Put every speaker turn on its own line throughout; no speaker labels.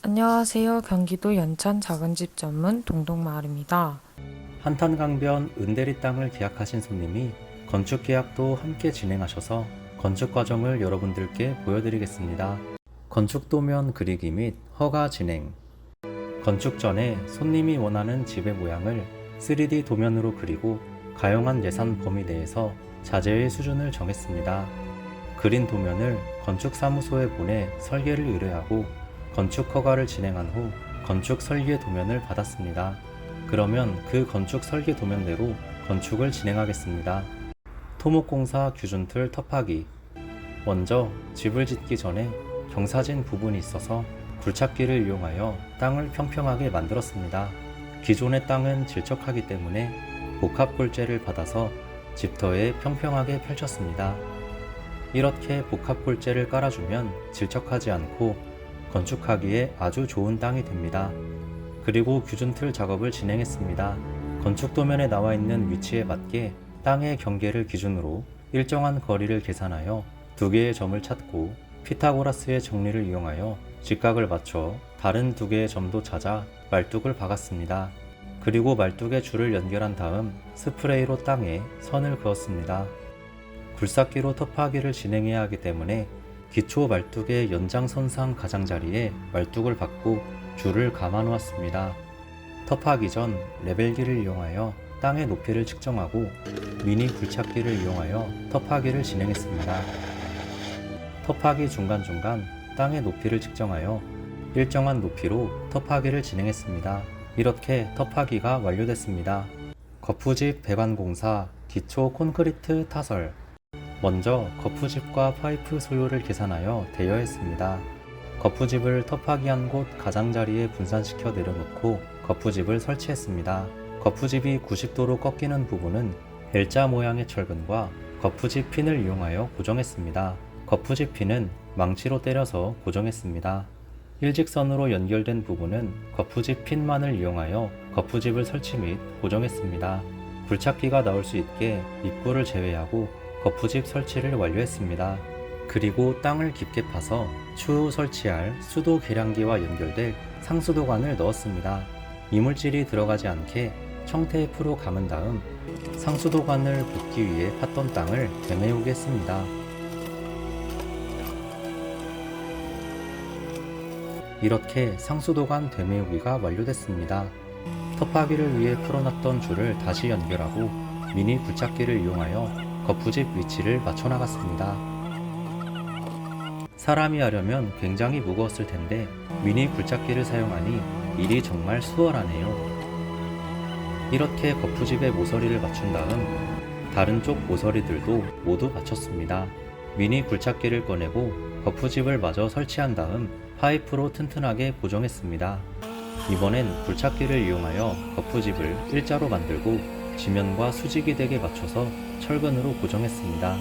안녕하세요. 경기도 연천 작은집 전문 동동마을입니다.
한탄강변 은대리 땅을 계약하신 손님이 건축 계약도 함께 진행하셔서 건축 과정을 여러분들께 보여드리겠습니다. 건축 도면 그리기 및 허가 진행. 건축 전에 손님이 원하는 집의 모양을 3D 도면으로 그리고 가용한 예산 범위 내에서 자재의 수준을 정했습니다. 그린 도면을 건축사무소에 보내 설계를 의뢰하고 건축 허가를 진행한 후 건축 설계 도면을 받았습니다. 그러면 그 건축 설계 도면대로 건축을 진행하겠습니다. 토목공사 규준틀 터파기. 먼저 집을 짓기 전에 경사진 부분이 있어서 굴착기를 이용하여 땅을 평평하게 만들었습니다. 기존의 땅은 질척하기 때문에 복합골재를 받아서 집터에 평평하게 펼쳤습니다. 이렇게 복합골재를 깔아주면 질척하지 않고 건축하기에 아주 좋은 땅이 됩니다. 그리고 규준틀 작업을 진행했습니다. 건축 도면에 나와 있는 위치에 맞게 땅의 경계를 기준으로 일정한 거리를 계산하여 두 개의 점을 찾고 피타고라스의 정리를 이용하여 직각을 맞춰 다른 두 개의 점도 찾아 말뚝을 박았습니다. 그리고 말뚝에 줄을 연결한 다음 스프레이로 땅에 선을 그었습니다. 굴삭기로 터파기를 진행해야 하기 때문에 기초 말뚝의 연장선상 가장자리에 말뚝을 박고 줄을 감아 놓았습니다. 터파기 전 레벨기를 이용하여 땅의 높이를 측정하고 미니 굴착기를 이용하여 터파기를 진행했습니다. 터파기 중간중간 땅의 높이를 측정하여 일정한 높이로 터파기를 진행했습니다. 이렇게 터파기가 완료됐습니다. 거푸집 배관공사 기초 콘크리트 타설. 먼저 거푸집과 파이프 소요를 계산하여 대여했습니다. 거푸집을 터파기한 곳 가장자리에 분산시켜 내려놓고 거푸집을 설치했습니다. 거푸집이 90도로 꺾이는 부분은 L자 모양의 철근과 거푸집 핀을 이용하여 고정했습니다. 거푸집 핀은 망치로 때려서 고정했습니다. 일직선으로 연결된 부분은 거푸집 핀만을 이용하여 거푸집을 설치 및 고정했습니다. 굴착기가 나올 수 있게 입구를 제외하고 거푸집 설치를 완료했습니다. 그리고 땅을 깊게 파서 추후 설치할 수도 계량기와 연결될 상수도관을 넣었습니다. 이물질이 들어가지 않게 청테이프로 감은 다음 상수도관을 붓기 위해 팠던 땅을 되메우게 했습니다. 이렇게 상수도관 되메우기가 완료됐습니다. 터파기를 위해 풀어놨던 줄을 다시 연결하고 미니 굴착기를 이용하여 거푸집 위치를 맞춰 나갔습니다. 사람이 하려면 굉장히 무거웠을 텐데 미니 굴착기를 사용하니 일이 정말 수월하네요. 이렇게 거푸집의 모서리를 맞춘 다음 다른 쪽 모서리들도 모두 맞췄습니다. 미니 굴착기를 꺼내고 거푸집을 마저 설치한 다음 파이프로 튼튼하게 고정했습니다. 이번엔 굴착기를 이용하여 거푸집을 일자로 만들고 지면과 수직이 되게 맞춰서 철근으로 고정했습니다.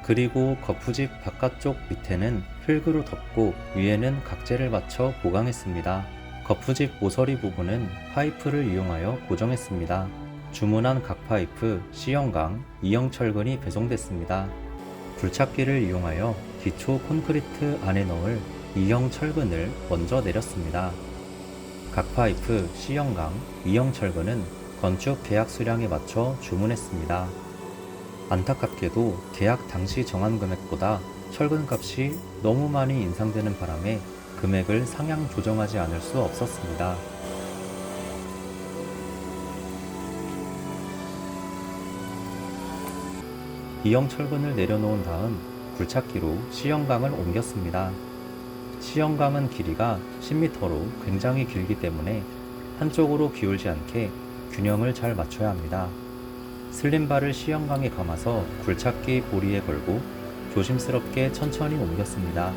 그리고 거푸집 바깥쪽 밑에는 흙으로 덮고 위에는 각재를 맞춰 보강했습니다. 거푸집 모서리 부분은 파이프를 이용하여 고정했습니다. 주문한 각 파이프 C형강 2형 철근이 배송됐습니다. 굴착기를 이용하여 기초 콘크리트 안에 넣을 2형 철근을 먼저 내렸습니다. 각 파이프 C형강 2형 철근은 건축 계약 수량에 맞춰 주문했습니다. 안타깝게도 계약 당시 정한 금액보다 철근 값이 너무 많이 인상되는 바람에 금액을 상향 조정하지 않을 수 없었습니다. E형 철근을 내려놓은 다음 굴착기로 C형강을 옮겼습니다. C형강은 길이가 10m로 굉장히 길기 때문에 한쪽으로 기울지 않게 균형을 잘 맞춰야 합니다. 슬림바를 C형강에 감아서 굴착기 고리에 걸고 조심스럽게 천천히 옮겼습니다.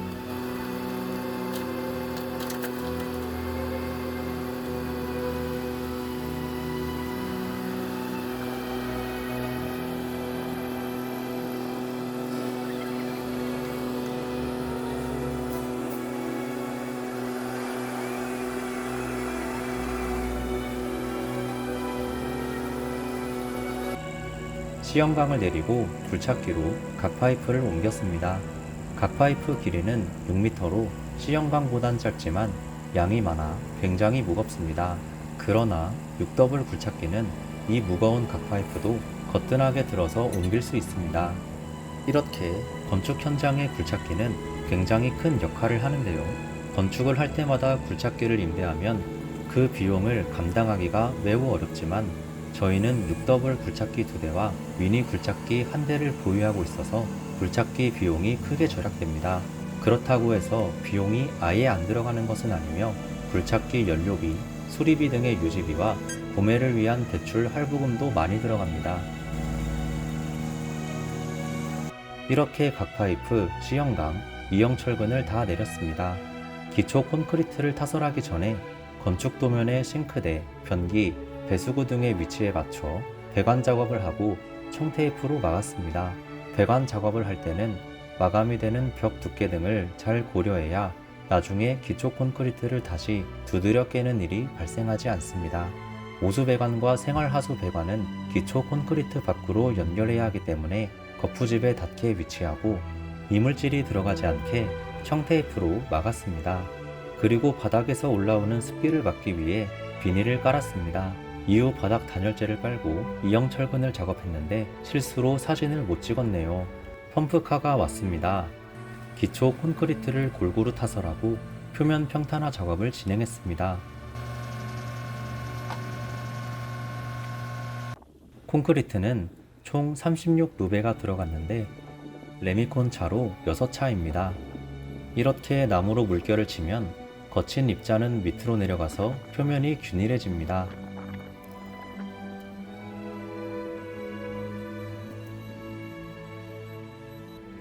C형강을 내리고 굴착기로 각 파이프를 옮겼습니다. 각 파이프 길이는 6m로 C형방보단 짧지만 양이 많아 굉장히 무겁습니다. 그러나 6더블 굴착기는 이 무거운 각 파이프도 거뜬하게 들어서 옮길 수 있습니다. 이렇게 건축 현장의 굴착기는 굉장히 큰 역할을 하는데요. 건축을 할 때마다 굴착기를 임대하면 그 비용을 감당하기가 매우 어렵지만 저희는 6더블 굴착기 2대와 미니 굴착기 1대를 보유하고 있어서 굴착기 비용이 크게 절약됩니다. 그렇다고 해서 비용이 아예 안 들어가는 것은 아니며 굴착기 연료비, 수리비 등의 유지비와 구매를 위한 대출 할부금도 많이 들어갑니다. 이렇게 각 파이프, C형강, E형 철근을 다 내렸습니다. 기초 콘크리트를 타설하기 전에 건축 도면의 싱크대, 변기, 배수구 등의 위치에 맞춰 배관 작업을 하고 청테이프로 막았습니다. 배관 작업을 할 때는 마감이 되는 벽 두께 등을 잘 고려해야 나중에 기초 콘크리트를 다시 두드려 깨는 일이 발생하지 않습니다. 오수 배관과 생활 하수 배관은 기초 콘크리트 밖으로 연결해야 하기 때문에 거푸집에 닿게 위치하고 이물질이 들어가지 않게 청테이프로 막았습니다. 그리고 바닥에서 올라오는 습기를 막기 위해 비닐을 깔았습니다. 이후 바닥 단열재를 깔고 E형 철근을 작업했는데 실수로 사진을 못 찍었네요. 펌프카가 왔습니다. 기초 콘크리트를 골고루 타설하고 표면 평탄화 작업을 진행했습니다. 콘크리트는 총 36루베가 들어갔는데 레미콘 차로 6차입니다. 이렇게 나무로 물결을 치면 거친 입자는 밑으로 내려가서 표면이 균일해집니다.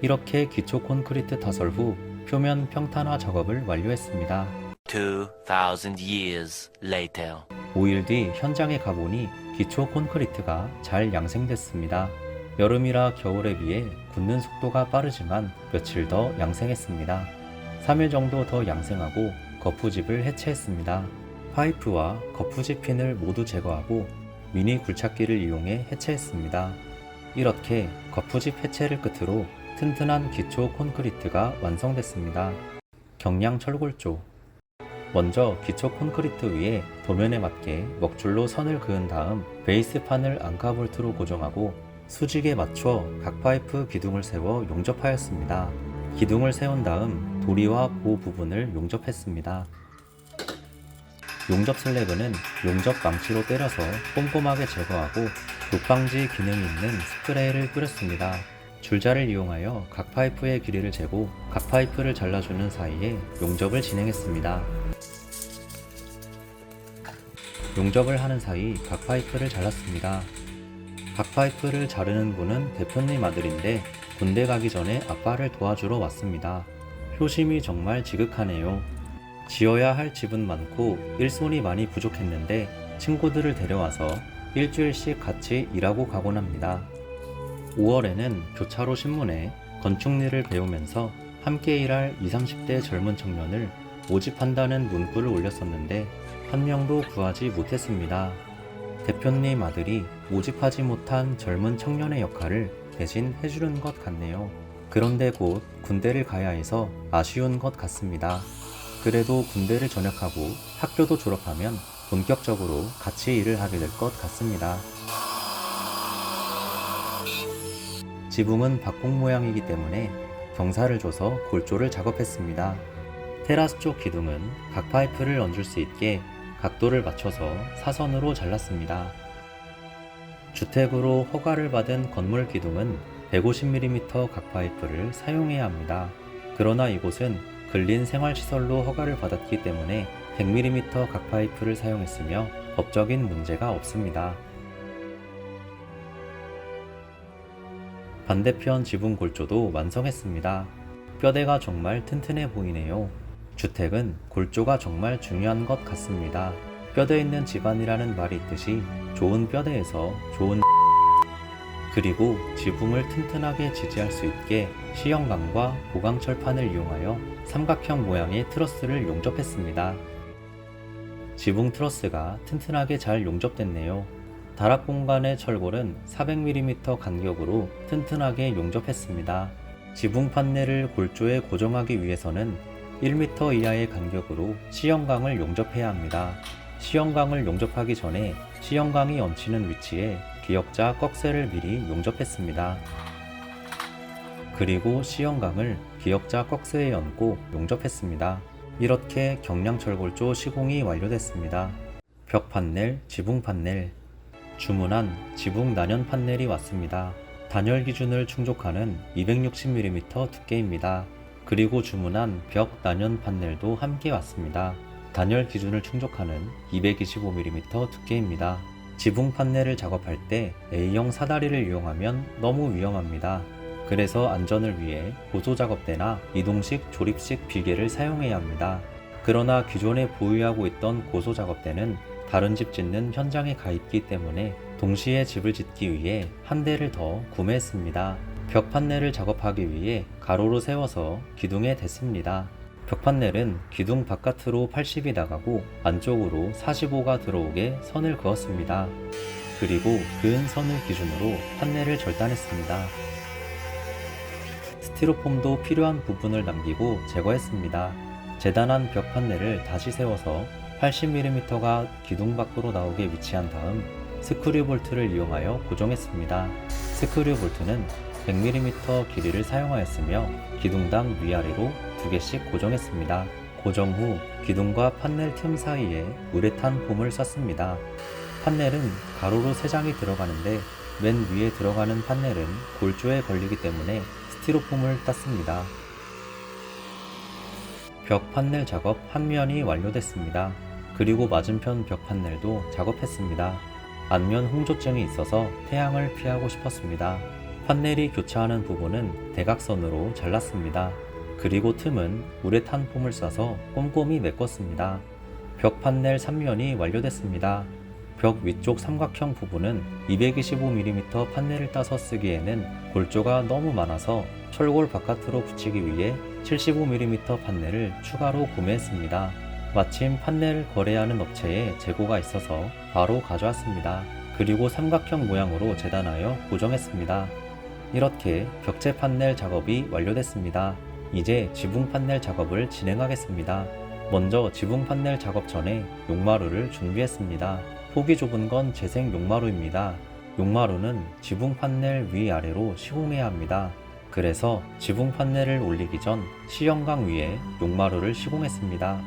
이렇게 기초 콘크리트 타설 후 표면 평탄화 작업을 완료했습니다.
2,000 years later.
5일 뒤 현장에 가보니 기초 콘크리트가 잘 양생됐습니다. 여름이라 겨울에 비해 굳는 속도가 빠르지만 며칠 더 양생했습니다. 3일 정도 더 양생하고 거푸집을 해체했습니다. 파이프와 거푸집 핀을 모두 제거하고 미니 굴착기를 이용해 해체했습니다. 이렇게 거푸집 해체를 끝으로 튼튼한 기초 콘크리트가 완성됐습니다. 경량 철골조. 먼저 기초 콘크리트 위에 도면에 맞게 먹줄로 선을 그은 다음 베이스판을 앙카볼트로 고정하고 수직에 맞춰 각 파이프 기둥을 세워 용접하였습니다. 기둥을 세운 다음 도리와 보 부분을 용접했습니다. 용접 슬래브는 용접 망치로 때려서 꼼꼼하게 제거하고 녹방지 기능이 있는 스프레이를 뿌렸습니다. 줄자를 이용하여 각 파이프의 길이를 재고 각 파이프를 잘라주는 사이에 용접을 진행했습니다. 용접을 하는 사이 각 파이프를 잘랐습니다. 각 파이프를 자르는 분은 대표님 아들인데 군대 가기 전에 아빠를 도와주러 왔습니다. 효심이 정말 지극하네요. 지어야 할 집은 많고 일손이 많이 부족했는데 친구들을 데려와서 일주일씩 같이 일하고 가곤 합니다. 5월에는 교차로 신문에 건축일을 배우면서 함께 일할 20, 30대 젊은 청년을 모집한다는 문구를 올렸었는데 한 명도 구하지 못했습니다. 대표님 아들이 모집하지 못한 젊은 청년의 역할을 대신 해주는 것 같네요. 그런데 곧 군대를 가야 해서 아쉬운 것 같습니다. 그래도 군대를 전역하고 학교도 졸업하면 본격적으로 같이 일을 하게 될 것 같습니다. 지붕은 박공 모양이기 때문에 경사를 줘서 골조를 작업했습니다. 테라스 쪽 기둥은 각 파이프를 얹을 수 있게 각도를 맞춰서 사선으로 잘랐습니다. 주택으로 허가를 받은 건물 기둥은 150mm 각 파이프를 사용해야 합니다. 그러나 이곳은 근린 생활시설로 허가를 받았기 때문에 100mm 각 파이프를 사용했으며 법적인 문제가 없습니다. 반대편 지붕 골조도 완성했습니다. 뼈대가 정말 튼튼해 보이네요. 주택은 골조가 정말 중요한 것 같습니다. 뼈대 있는 집안이라는 말이 있듯이 좋은 뼈대에서 좋은 그리고 지붕을 튼튼하게 지지할 수 있게 C형강과 보강철판을 이용하여 삼각형 모양의 트러스를 용접했습니다. 지붕 트러스가 튼튼하게 잘 용접됐네요. 다락 공간의 철골은 400mm 간격으로 튼튼하게 용접했습니다. 지붕 판넬을 골조에 고정하기 위해서는 1m 이하의 간격으로 시형강을 용접해야 합니다. 시형강을 용접하기 전에 시형강이 얹히는 위치에 기역자 꺽쇠를 미리 용접했습니다. 그리고 시형강을 기역자 꺽쇠에 얹고 용접했습니다. 이렇게 경량철골조 시공이 완료됐습니다. 벽 판넬, 지붕 판넬. 주문한 지붕 난연 판넬이 왔습니다. 단열 기준을 충족하는 260mm 두께입니다. 그리고 주문한 벽 난연 판넬도 함께 왔습니다. 단열 기준을 충족하는 225mm 두께입니다. 지붕 판넬을 작업할 때 A형 사다리를 이용하면 너무 위험합니다. 그래서 안전을 위해 고소 작업대나 이동식 조립식 비계를 사용해야 합니다. 그러나 기존에 보유하고 있던 고소 작업대는 다른 집 짓는 현장에 가 있기 때문에 동시에 집을 짓기 위해 한 대를 더 구매했습니다. 벽 판넬을 작업하기 위해 가로로 세워서 기둥에 댔습니다. 벽 판넬은 기둥 바깥으로 80이 나가고 안쪽으로 45가 들어오게 선을 그었습니다. 그리고 그은 선을 기준으로 판넬을 절단했습니다. 스티로폼도 필요한 부분을 남기고 제거했습니다. 재단한 벽 판넬을 다시 세워서 80mm가 기둥 밖으로 나오게 위치한 다음 스크류 볼트를 이용하여 고정했습니다. 스크류 볼트는 100mm 길이를 사용하였으며 기둥당 위아래로 2개씩 고정했습니다. 고정 후 기둥과 판넬 틈 사이에 우레탄 폼을 썼습니다. 판넬은 가로로 3장이 들어가는데 맨 위에 들어가는 판넬은 골조에 걸리기 때문에 스티로폼을 땄습니다. 벽 판넬 작업 한 면이 완료됐습니다. 그리고 맞은편 벽 판넬도 작업했습니다. 안면 홍조증이 있어서 태양을 피하고 싶었습니다. 판넬이 교차하는 부분은 대각선으로 잘랐습니다. 그리고 틈은 우레탄 폼을 싸서 꼼꼼히 메꿨습니다. 벽 판넬 3면이 완료됐습니다. 벽 위쪽 삼각형 부분은 225mm 판넬을 따서 쓰기에는 골조가 너무 많아서 철골 바깥으로 붙이기 위해 75mm 판넬을 추가로 구매했습니다. 마침 판넬을 거래하는 업체에 재고가 있어서 바로 가져왔습니다. 그리고 삼각형 모양으로 재단하여 고정했습니다. 이렇게 벽체 판넬 작업이 완료됐습니다. 이제 지붕 판넬 작업을 진행하겠습니다. 먼저 지붕 판넬 작업 전에 용마루를 준비했습니다. 폭이 좁은 건 재생 용마루입니다. 용마루는 지붕 판넬 위아래로 시공해야 합니다. 그래서 지붕 판넬을 올리기 전 시형강 위에 용마루를 시공했습니다.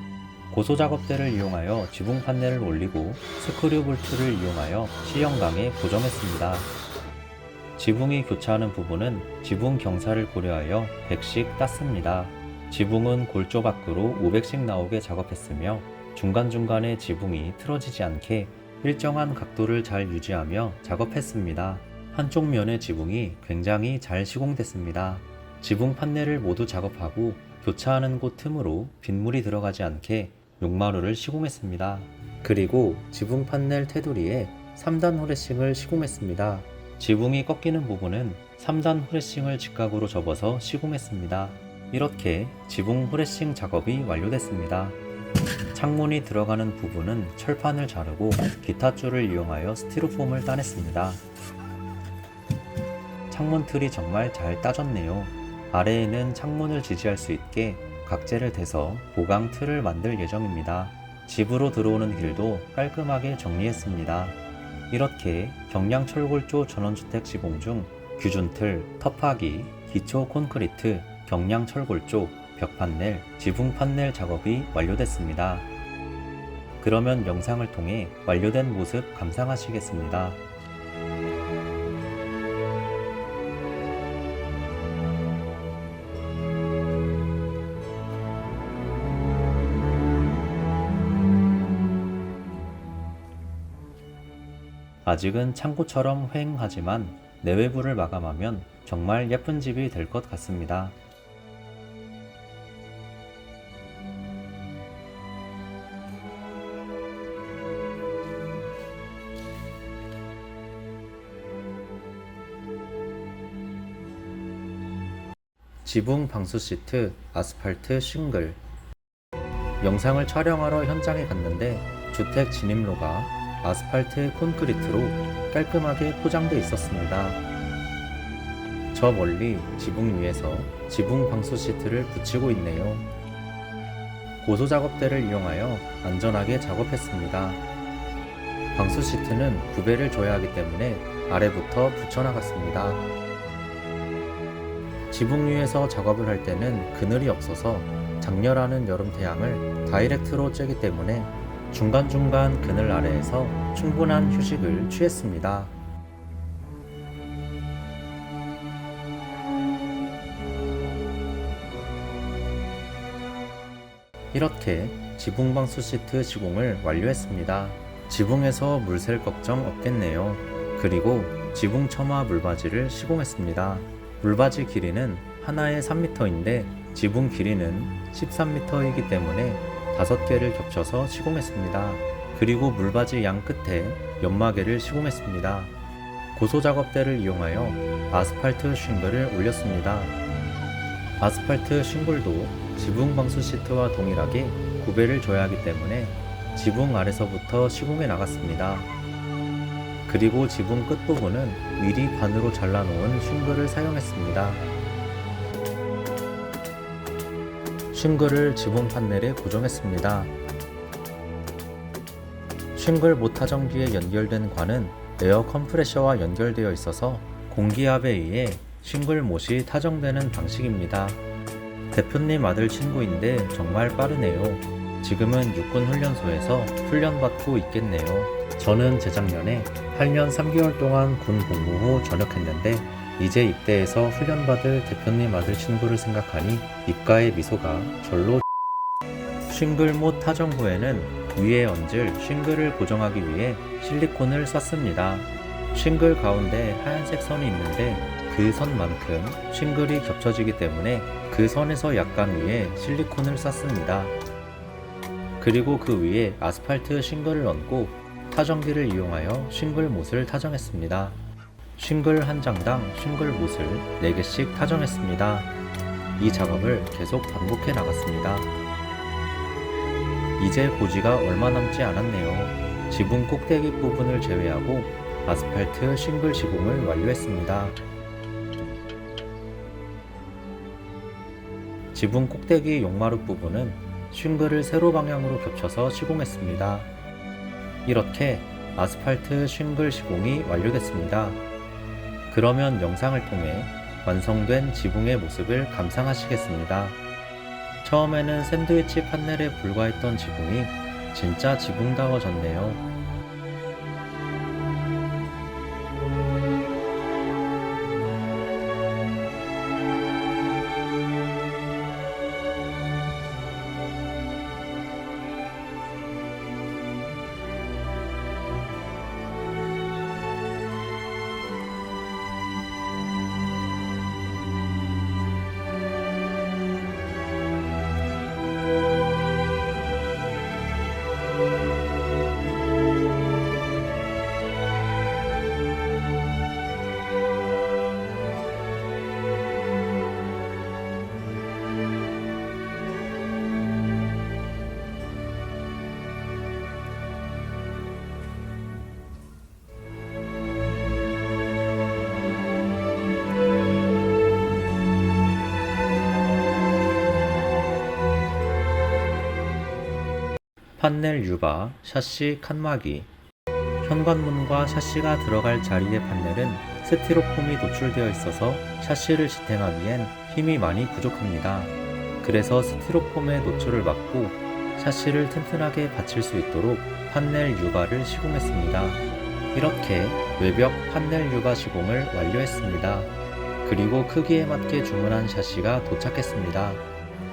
고소 작업대를 이용하여 지붕 판넬을 올리고 스크류 볼트를 이용하여 시형강에 고정했습니다. 지붕이 교차하는 부분은 지붕 경사를 고려하여 100씩 땄습니다. 지붕은 골조 밖으로 500씩 나오게 작업했으며 중간중간에 지붕이 틀어지지 않게 일정한 각도를 잘 유지하며 작업했습니다. 한쪽 면의 지붕이 굉장히 잘 시공됐습니다. 지붕 판넬을 모두 작업하고 교차하는 곳 틈으로 빗물이 들어가지 않게 용마루를 시공했습니다. 그리고 지붕 판넬 테두리에 3단 후레싱을 시공했습니다. 지붕이 꺾이는 부분은 3단 후레싱을 직각으로 접어서 시공했습니다. 이렇게 지붕 후레싱 작업이 완료됐습니다. 창문이 들어가는 부분은 철판을 자르고 기타 줄을 이용하여 스티로폼을 따냈습니다. 창문 틀이 정말 잘 따졌네요. 아래에는 창문을 지지할 수 있게 각재를 대서 보강 틀을 만들 예정입니다. 집으로 들어오는 길도 깔끔하게 정리했습니다. 이렇게 경량철골조 전원주택 시공 중 규준틀, 터파기, 기초 콘크리트, 경량철골조, 벽판넬, 지붕 판넬 작업이 완료됐습니다. 그러면 영상을 통해 완료된 모습 감상하시겠습니다. 아직은 창고처럼 휑하지만 내외부를 마감하면 정말 예쁜 집이 될 것 같습니다. 지붕 방수 시트, 아스팔트 싱글. 영상을 촬영하러 현장에 갔는데 주택 진입로가 아스팔트 콘크리트로 깔끔하게 포장되어 있었습니다. 저 멀리 지붕 위에서 지붕 방수 시트를 붙이고 있네요. 고소 작업대를 이용하여 안전하게 작업했습니다. 방수 시트는 구배를 줘야 하기 때문에 아래부터 붙여나갔습니다. 지붕 위에서 작업을 할 때는 그늘이 없어서 장렬하는 여름 태양을 다이렉트로 쬐기 때문에 중간중간 그늘 아래에서 충분한 휴식을 취했습니다. 이렇게 지붕 방수 시트 시공을 완료했습니다. 지붕에서 물 샐 걱정 없겠네요. 그리고 지붕 처마 물바지를 시공했습니다. 물바지 길이는 하나에 3m인데 지붕 길이는 13m이기 때문에 5개를 겹쳐서 시공했습니다. 그리고 물바지 양 끝에 연마개를 시공했습니다. 고소 작업대를 이용하여 아스팔트 싱글을 올렸습니다. 아스팔트 싱글도 지붕 방수 시트와 동일하게 구배를 줘야 하기 때문에 지붕 아래서부터 시공해 나갔습니다. 그리고 지붕 끝부분은 미리 반으로 잘라놓은 싱글을 사용했습니다. 싱글을 지붕 판넬에 고정했습니다. 싱글 모타정기에 연결된 관은 에어 컴프레셔와 연결되어 있어서 공기압에 의해 싱글 못이 타정되는 방식입니다. 대표님 아들 친구인데 정말 빠르네요. 지금은 육군훈련소에서 훈련받고 있겠네요. 저는 재작년에 8년 3개월 동안 군 복무 후 전역했는데 이제 입대해서 훈련받을 대표님 아들 친구를 생각하니 입가의 미소가 절로. 싱글못 타정 후에는 위에 얹을 싱글을 고정하기 위해 실리콘을 쐈습니다. 싱글 가운데 하얀색 선이 있는데 그 선만큼 싱글이 겹쳐지기 때문에 그 선에서 약간 위에 실리콘을 쐈습니다. 그리고 그 위에 아스팔트 싱글을 얹고 타정기를 이용하여 싱글 못을 타정했습니다. 싱글 한 장당 싱글 못을 4개씩 타정했습니다. 이 작업을 계속 반복해 나갔습니다. 이제 고지가 얼마 남지 않았네요. 지붕 꼭대기 부분을 제외하고 아스팔트 싱글 시공을 완료했습니다. 지붕 꼭대기 용마루 부분은 싱글을 세로 방향으로 겹쳐서 시공했습니다. 이렇게 아스팔트 싱글 시공이 완료됐습니다. 그러면 영상을 통해 완성된 지붕의 모습을 감상하시겠습니다. 처음에는 샌드위치 판넬에 불과했던 지붕이 진짜 지붕다워졌네요. 판넬 유바, 샤시 칸막이. 현관문과 샤시가 들어갈 자리의 판넬은 스티로폼이 노출되어 있어서 샤시를 지탱하기엔 힘이 많이 부족합니다. 그래서 스티로폼의 노출을 막고 샤시를 튼튼하게 받칠 수 있도록 판넬 유바를 시공했습니다. 이렇게 외벽 판넬 유바 시공을 완료했습니다. 그리고 크기에 맞게 주문한 샤시가 도착했습니다.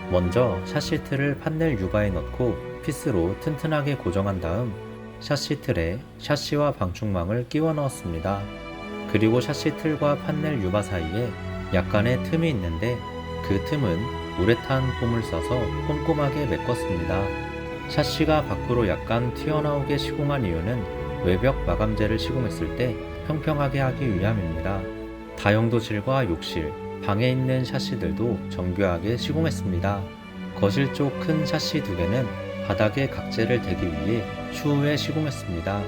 먼저 샤시 틀을 판넬 유바에 넣고 피스로 튼튼하게 고정한 다음 샤시 틀에 샤시와 방충망을 끼워 넣었습니다. 그리고 샤시 틀과 판넬 유바 사이에 약간의 틈이 있는데 그 틈은 우레탄 폼을 써서 꼼꼼하게 메꿨습니다. 샤시가 밖으로 약간 튀어나오게 시공한 이유는 외벽 마감재를 시공했을 때 평평하게 하기 위함입니다. 다용도실과 욕실, 방에 있는 샤시들도 정교하게 시공했습니다. 거실 쪽 큰 샤시 2개는 바닥에 각재를 대기 위해 추후에 시공했습니다.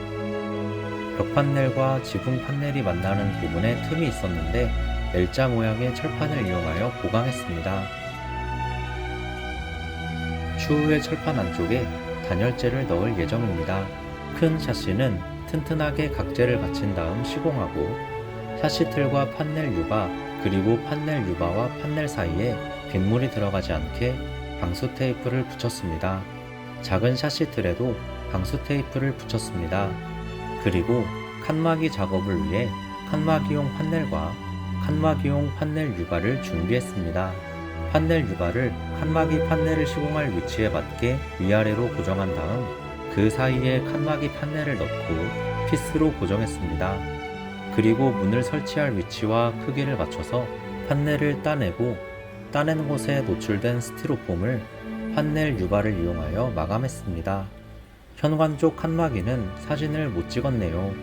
벽 판넬과 지붕 판넬이 만나는 부분에 틈이 있었는데 L자 모양의 철판을 이용하여 보강했습니다. 추후에 철판 안쪽에 단열재를 넣을 예정입니다. 큰 샤시는 튼튼하게 각재를 갖춘 다음 시공하고 샤시 틀과 판넬 유바 그리고 판넬 유바와 판넬 사이에 빗물이 들어가지 않게 방수 테이프를 붙였습니다. 작은 샤시 틀에도 방수 테이프를 붙였습니다. 그리고 칸막이 작업을 위해 칸막이용 판넬과 칸막이용 판넬 유바를 준비했습니다. 판넬 유바를 칸막이 판넬을 시공할 위치에 맞게 위아래로 고정한 다음 그 사이에 칸막이 판넬을 넣고 피스로 고정했습니다. 그리고 문을 설치할 위치와 크기를 맞춰서 판넬을 따내고 따낸 곳에 노출된 스티로폼을 판넬 유바를 이용하여 마감했습니다. 현관 쪽 칸막이는 사진을 못 찍었네요.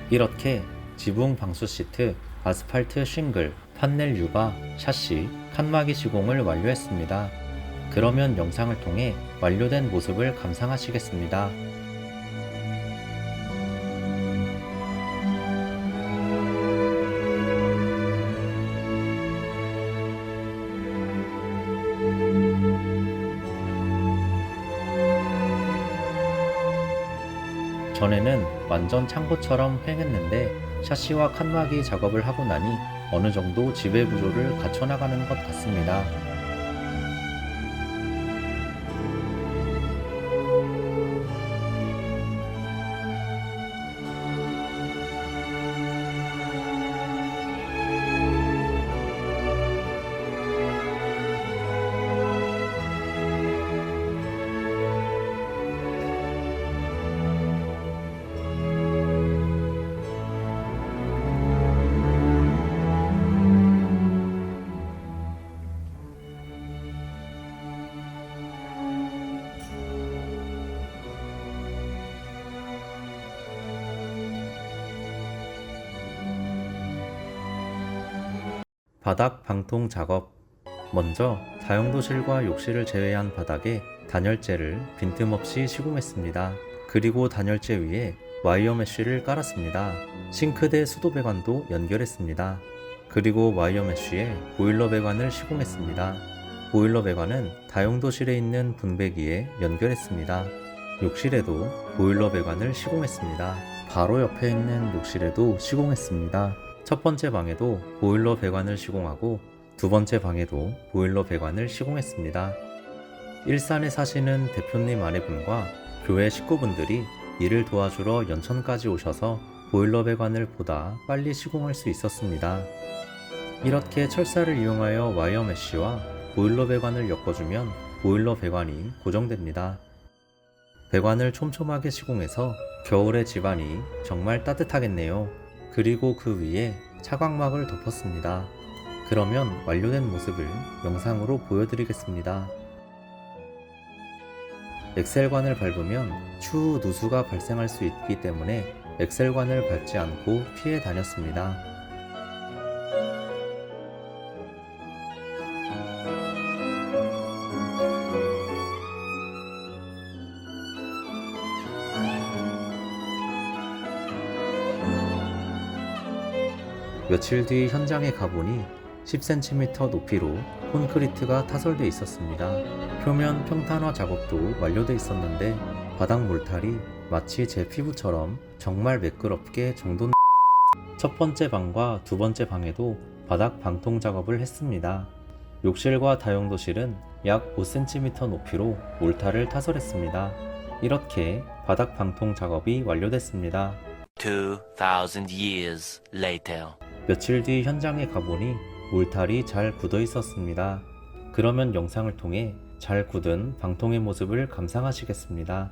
이렇게 지붕 방수 시트, 아스팔트 싱글, 판넬 유바, 샤시, 칸막이 시공을 완료했습니다. 그러면 영상을 통해 완료된 모습을 감상하시겠습니다. 전에는 완전 창고처럼 횡했는데 샤시와 칸막이 작업을 하고 나니 어느 정도 지배 구조를 갖춰나가는 것 같습니다. 바닥 방통 작업. 먼저 다용도실과 욕실을 제외한 바닥에 단열재를 빈틈없이 시공했습니다. 그리고 단열재 위에 와이어 메쉬를 깔았습니다. 싱크대 수도 배관도 연결했습니다. 그리고 와이어 메쉬에 보일러 배관을 시공했습니다. 보일러 배관은 다용도실에 있는 분배기에 연결했습니다. 욕실에도 보일러 배관을 시공했습니다. 바로 옆에 있는 욕실에도 시공했습니다. 첫 번째 방에도 보일러 배관을 시공하고 두 번째 방에도 보일러 배관을 시공했습니다. 일산에 사시는 대표님 아내분과 교회 식구분들이 일을 도와주러 연천까지 오셔서 보일러 배관을 보다 빨리 시공할 수 있었습니다. 이렇게 철사를 이용하여 와이어 메쉬와 보일러 배관을 엮어주면 보일러 배관이 고정됩니다. 배관을 촘촘하게 시공해서 겨울에 집안이 정말 따뜻하겠네요. 그리고 그 위에 차광막을 덮었습니다. 그러면 완료된 모습을 영상으로 보여드리겠습니다. 엑셀관을 밟으면 추후 누수가 발생할 수 있기 때문에 엑셀관을 밟지 않고 피해 다녔습니다. 며칠 뒤 현장에 가보니 10cm 높이로 콘크리트가 타설되어 있었습니다. 표면 평탄화 작업도 완료되어 있었는데 바닥 몰탈이 마치 제 피부처럼 정말 매끄럽게 정돈. 첫 번째 방과 두 번째 방에도 바닥 방통 작업을 했습니다. 욕실과 다용도실은 약 5cm 높이로 몰탈을 타설했습니다. 이렇게 바닥 방통 작업이 완료됐습니다.
2,000 years later.
며칠 뒤 현장에 가보니 몰탈이 잘 굳어 있었습니다. 그러면 영상을 통해 잘 굳은 방통의 모습을 감상하시겠습니다.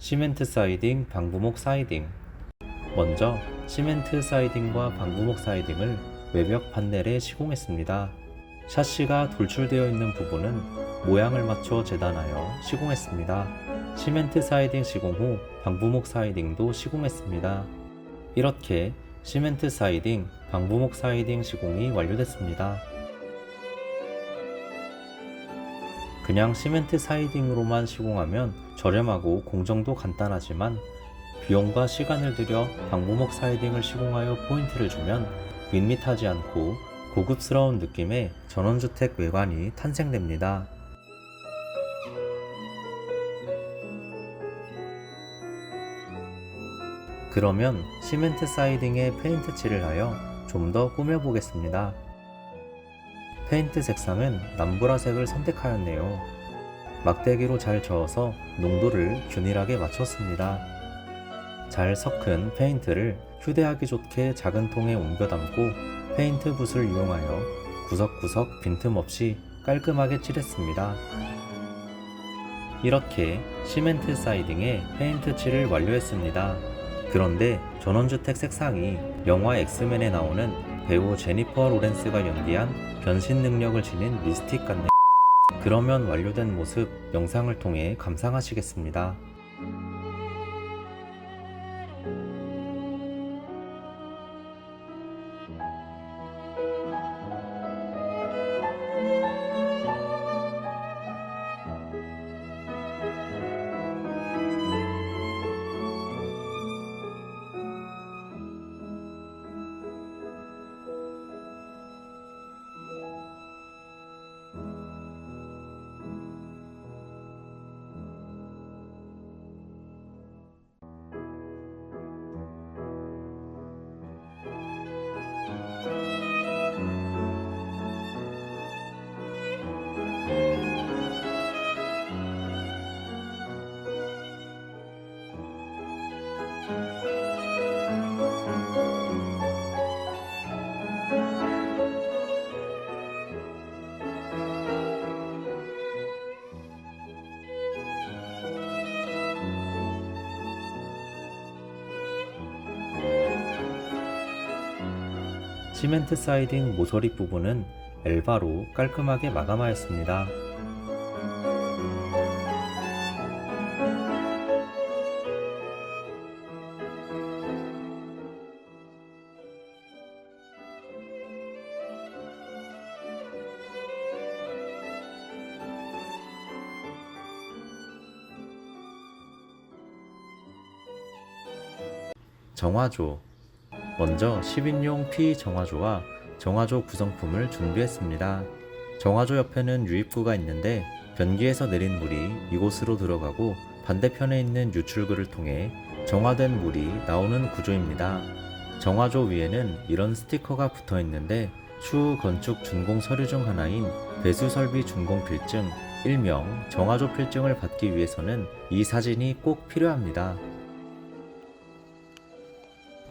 시멘트 사이딩, 방부목 사이딩. 먼저 시멘트 사이딩과 방부목 사이딩을 외벽 판넬에 시공했습니다. 샤시가 돌출되어 있는 부분은 모양을 맞춰 재단하여 시공했습니다. 시멘트 사이딩 시공 후 방부목 사이딩도 시공했습니다. 이렇게 시멘트 사이딩, 방부목 사이딩 시공이 완료됐습니다. 그냥 시멘트 사이딩으로만 시공하면 저렴하고 공정도 간단하지만 비용과 시간을 들여 방부목 사이딩을 시공하여 포인트를 주면 밋밋하지 않고 고급스러운 느낌의 전원주택 외관이 탄생됩니다. 그러면 시멘트 사이딩에 페인트 칠을 하여 좀 더 꾸며보겠습니다. 페인트 색상은 남보라색을 선택하였네요. 막대기로 잘 저어서 농도를 균일하게 맞췄습니다. 잘 섞은 페인트를 휴대하기 좋게 작은 통에 옮겨 담고 페인트 붓을 이용하여 구석구석 빈틈없이 깔끔하게 칠했습니다. 이렇게 시멘트 사이딩에 페인트 칠을 완료했습니다. 그런데 전원주택 색상이 영화 엑스맨에 나오는 배우 제니퍼 로렌스가 연기한 변신 능력을 지닌 미스틱 같네요. 그러면 완료된 모습 영상을 통해 감상하시겠습니다. 시멘트 사이딩 모서리 부분은 엘바로 깔끔하게 마감하였습니다. 정화조. 먼저 10인용 P 정화조와 정화조 구성품을 준비했습니다. 정화조 옆에는 유입구가 있는데 변기에서 내린 물이 이곳으로 들어가고 반대편에 있는 유출구를 통해 정화된 물이 나오는 구조입니다. 정화조 위에는 이런 스티커가 붙어 있는데 추후 건축 준공 서류 중 하나인 배수설비 준공 필증, 일명 정화조 필증을 받기 위해서는 이 사진이 꼭 필요합니다.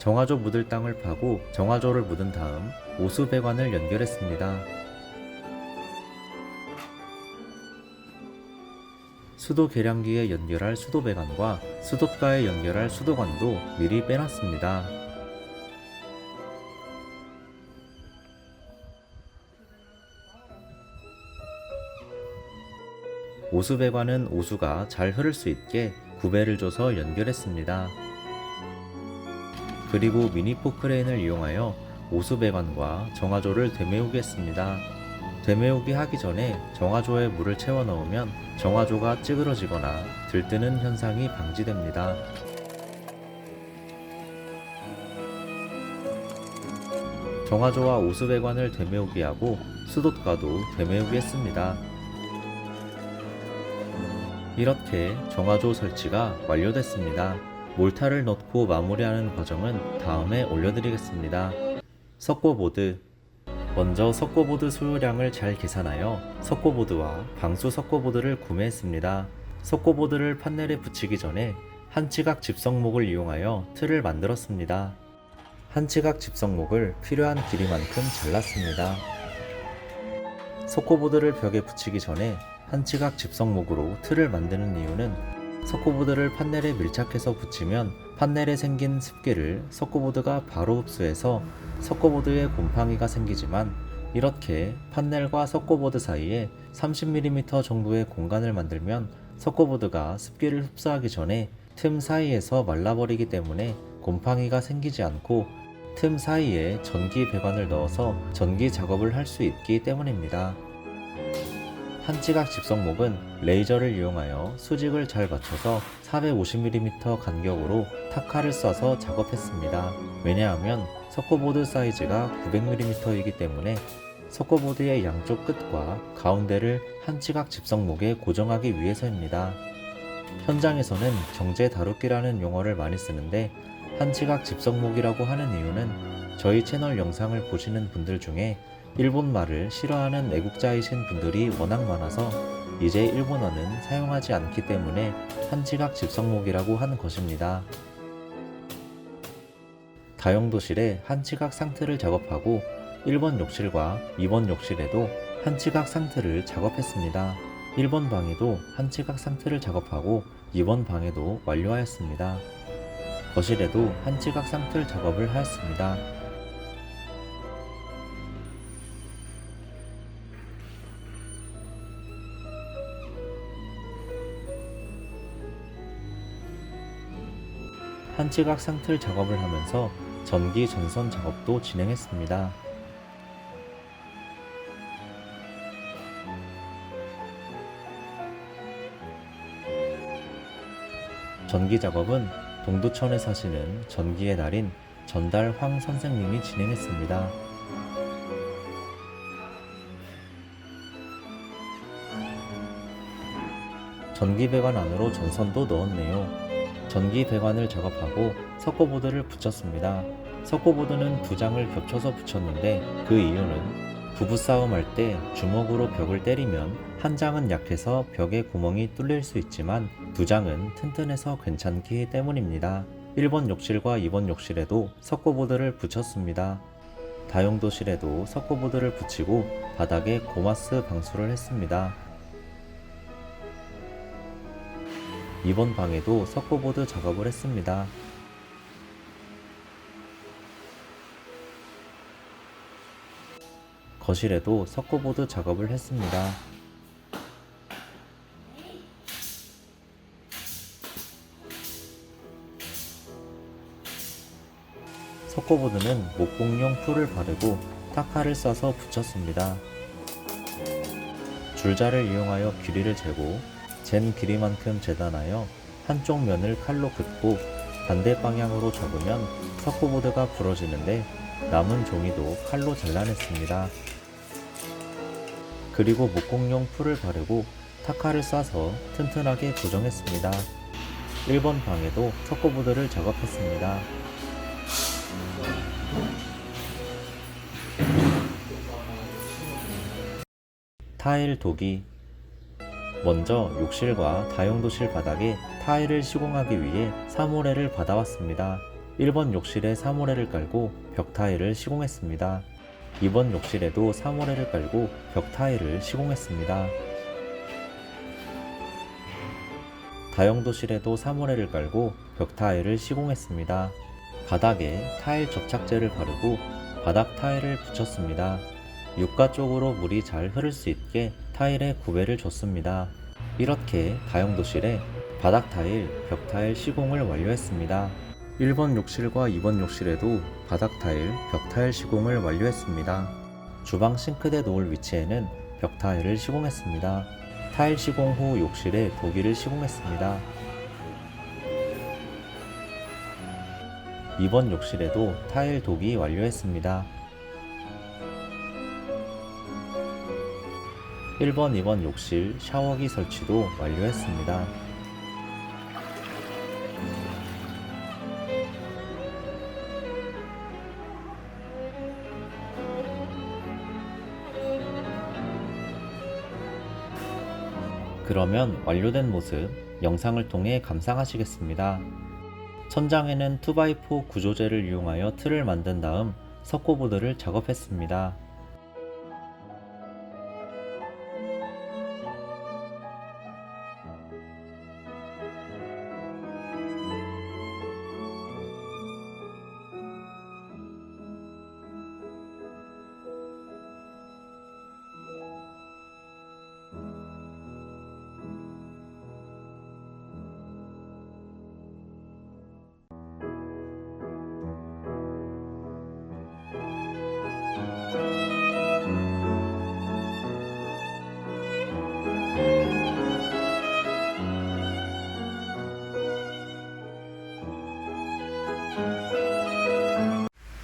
정화조 묻을 땅을 파고 정화조를 묻은 다음 오수배관을 연결했습니다. 수도 계량기에 연결할 수도배관과 수도가에 연결할 수도관도 미리 빼놨습니다. 오수배관은 오수가 잘 흐를 수 있게 구배를 줘서 연결했습니다. 그리고 미니 포크레인을 이용하여 오수배관과 정화조를 되메우기 했습니다. 되메우기 하기 전에 정화조에 물을 채워 넣으면 정화조가 찌그러지거나 들뜨는 현상이 방지됩니다. 정화조와 오수배관을 되메우기 하고 수도가도 되메우기 했습니다. 이렇게 정화조 설치가 완료됐습니다. 몰타를 넣고 마무리하는 과정은 다음에 올려드리겠습니다. 석고보드. 먼저 석고보드 소요량을 잘 계산하여 석고보드와 방수 석고보드를 구매했습니다. 석고보드를 판넬에 붙이기 전에 한치각 집성목을 이용하여 틀을 만들었습니다. 한치각 집성목을 필요한 길이만큼 잘랐습니다. 석고보드를 벽에 붙이기 전에 한치각 집성목으로 틀을 만드는 이유는 석고보드를 판넬에 밀착해서 붙이면 판넬에 생긴 습기를 석고보드가 바로 흡수해서 석고보드에 곰팡이가 생기지만, 이렇게 판넬과 석고보드 사이에 30mm 정도의 공간을 만들면 석고보드가 습기를 흡수하기 전에 틈 사이에서 말라버리기 때문에 곰팡이가 생기지 않고, 틈 사이에 전기 배관을 넣어서 전기 작업을 할 수 있기 때문입니다. 한지각 집성목은 레이저를 이용하여 수직을 잘 맞춰서 450mm 간격으로 타카를 쏴서 작업했습니다. 왜냐하면 석고보드 사이즈가 900mm이기 때문에 석고보드의 양쪽 끝과 가운데를 한지각 집성목에 고정하기 위해서입니다. 현장에서는 정제 다루기라는 용어를 많이 쓰는데, 한지각 집성목이라고 하는 이유는 저희 채널 영상을 보시는 분들 중에 일본 말을 싫어하는 애국자이신 분들이 워낙 많아서 이제 일본어는 사용하지 않기 때문에 한지각 집성목이라고 하는 것입니다. 다용도실에 한지각 상트를 작업하고 1번 욕실과 2번 욕실에도 한지각 상트를 작업했습니다. 1번 방에도 한지각 상트를 작업하고 2번 방에도 완료하였습니다. 거실에도 한지각 상틀 작업을 하였습니다. 한지각 상틀 작업을 하면서 전기 전선 작업도 진행했습니다. 전기 작업은 동두천에 사시는 전기의 달인 전달 황 선생님이 진행했습니다. 전기 배관 안으로 전선도 넣었네요. 전기 배관을 작업하고 석고보드를 붙였습니다. 석고보드는 두 장을 겹쳐서 붙였는데, 그 이유는 부부싸움 할 때 주먹으로 벽을 때리면 한 장은 약해서 벽에 구멍이 뚫릴 수 있지만 두 장은 튼튼해서 괜찮기 때문입니다. 1번 욕실과 2번 욕실에도 석고보드를 붙였습니다. 다용도실에도 석고보드를 붙이고 바닥에 고마스 방수를 했습니다. 2번 방에도 석고보드 작업을 했습니다. 거실에도 석고보드 작업을 했습니다. 석고보드는 목공용 풀을 바르고 타카를 쏴서 붙였습니다. 줄자를 이용하여 길이를 재고 잰 길이만큼 재단하여 한쪽 면을 칼로 긋고 반대 방향으로 접으면 석고보드가 부러지는데, 남은 종이도 칼로 잘라냈습니다. 그리고 목공용 풀을 바르고 타카를 쏴서 튼튼하게 고정했습니다. 1번 방에도 석고보드를 작업했습니다. 타일 도기. 먼저 욕실과 다용도실 바닥에 타일을 시공하기 위해 사모레를 받아왔습니다. 1번 욕실에 사모레를 깔고 벽 타일을 시공했습니다. 2번 욕실에도 사모레를 깔고 벽 타일을 시공했습니다. 다용도실에도 사모레를 깔고 벽 타일을 시공했습니다. 바닥에 타일 접착제를 바르고 바닥 타일을 붙였습니다. 육가 쪽으로 물이 잘 흐를 수 있게 타일에 구배를 줬습니다. 이렇게 다용도실에 바닥 타일, 벽 타일 시공을 완료했습니다. 1번 욕실과 2번 욕실에도 바닥 타일, 벽 타일 시공을 완료했습니다. 주방 싱크대 놓을 위치에는 벽 타일을 시공했습니다. 타일 시공 후 욕실에 도기를 시공했습니다. 2번 욕실에도 타일 도기 완료했습니다. 1번, 2번 욕실 샤워기 설치도 완료했습니다. 그러면 완료된 모습 영상을 통해 감상하시겠습니다. 천장에는 2x4 구조재를 이용하여 틀을 만든 다음 석고보드를 작업했습니다.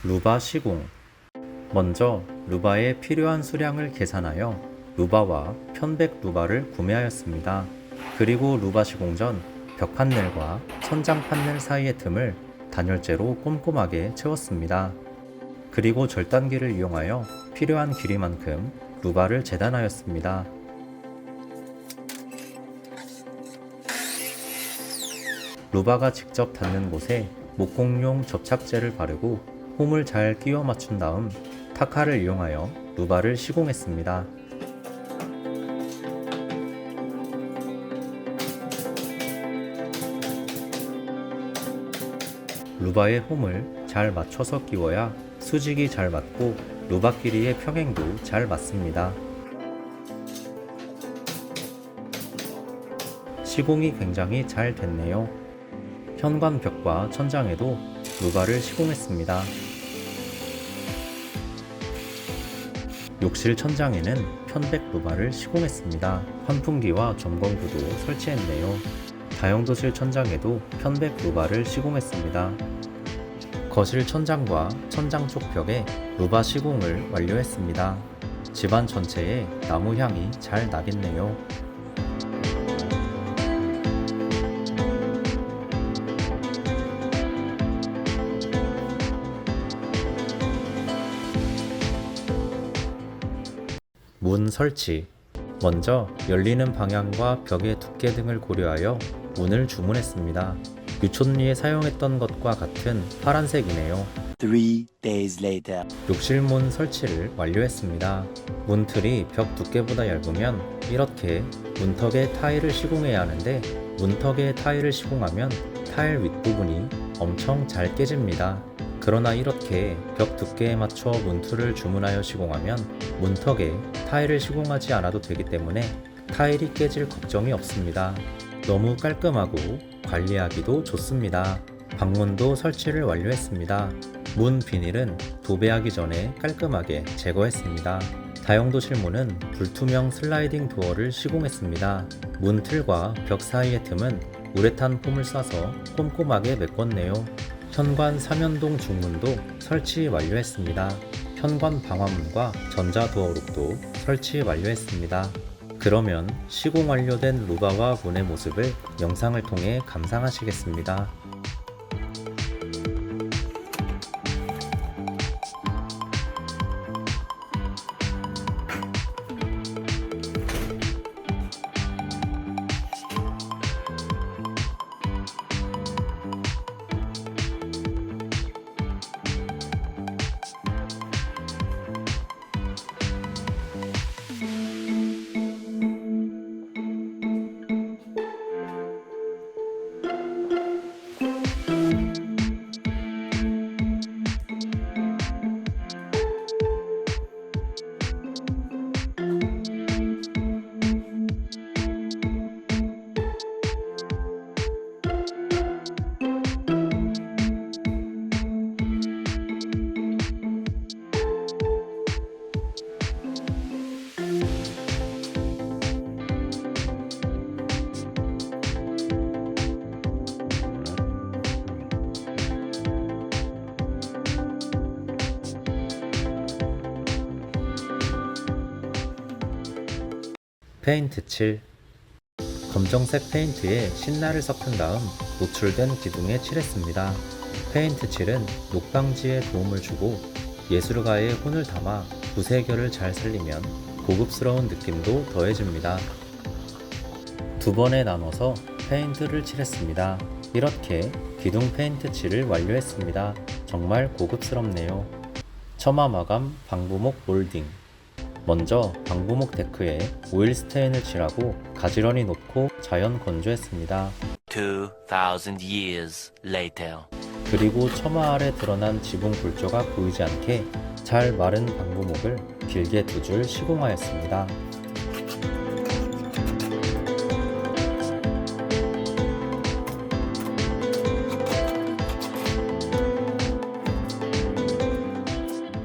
루바 시공. 먼저 루바에 필요한 수량을 계산하여 루바와 편백 루바를 구매하였습니다. 그리고 루바 시공 전 벽 판넬과 천장 판넬 사이의 틈을 단열재로 꼼꼼하게 채웠습니다. 그리고 절단기를 이용하여 필요한 길이만큼 루바를 재단하였습니다. 루바가 직접 닿는 곳에 목공용 접착제를 바르고 홈을 잘 끼워 맞춘 다음 타카를 이용하여 루바를 시공했습니다. 루바의 홈을 잘 맞춰서 끼워야 수직이 잘 맞고 루바 길이의 평행도 잘 맞습니다. 시공이 굉장히 잘 됐네요. 현관 벽과 천장에도 루바를 시공했습니다. 욕실 천장에는 편백 루바를 시공했습니다. 환풍기와 점검구도 설치했네요. 다용도실 천장에도 편백 루바를 시공했습니다. 거실 천장과 천장 쪽 벽에 루바 시공을 완료했습니다. 집안 전체에 나무 향이 잘 나겠네요. 문 설치. 먼저 열리는 방향과 벽의 두께 등을 고려하여 문을 주문했습니다. 유촌리에 사용했던 것과 같은 파란색이네요.
3 days later.
욕실문 설치를 완료했습니다. 문틀이 벽 두께보다 얇으면 이렇게 문턱에 타일을 시공해야 하는데 문턱에 타일을 시공하면 타일 윗부분이 엄청 잘 깨집니다. 그러나 이렇게 벽 두께에 맞춰 문틀을 주문하여 시공하면 문턱에 타일을 시공하지 않아도 되기 때문에 타일이 깨질 걱정이 없습니다. 너무 깔끔하고 관리하기도 좋습니다. 방문도 설치를 완료했습니다. 문 비닐은 도배하기 전에 깔끔하게 제거했습니다. 다용도실 문은 불투명 슬라이딩 도어를 시공했습니다. 문 틀과 벽 사이의 틈은 우레탄 폼을 싸서 꼼꼼하게 메꿨네요. 현관 3연동 중문도 설치 완료했습니다. 현관 방화문과 전자도어록도 설치 완료했습니다. 그러면 시공 완료된 루바와 문의 모습을 영상을 통해 감상하시겠습니다. 페인트 칠. 검정색 페인트에 신나를 섞은 다음 노출된 기둥에 칠했습니다. 페인트 칠은 녹방지에 도움을 주고 예술가의 혼을 담아 구색결을 잘 살리면 고급스러운 느낌도 더해집니다. 두 번에 나눠서 페인트를 칠했습니다. 이렇게 기둥 페인트 칠을 완료했습니다. 정말 고급스럽네요. 처마 마감 방부목 몰딩. 먼저 방부목 데크에 오일 스테인을 칠하고 가지런히 놓고 자연 건조했습니다.
2,000 years later.
그리고 처마 아래 드러난 지붕 골조가 보이지 않게 잘 마른 방부목을 길게 두 줄 시공하였습니다.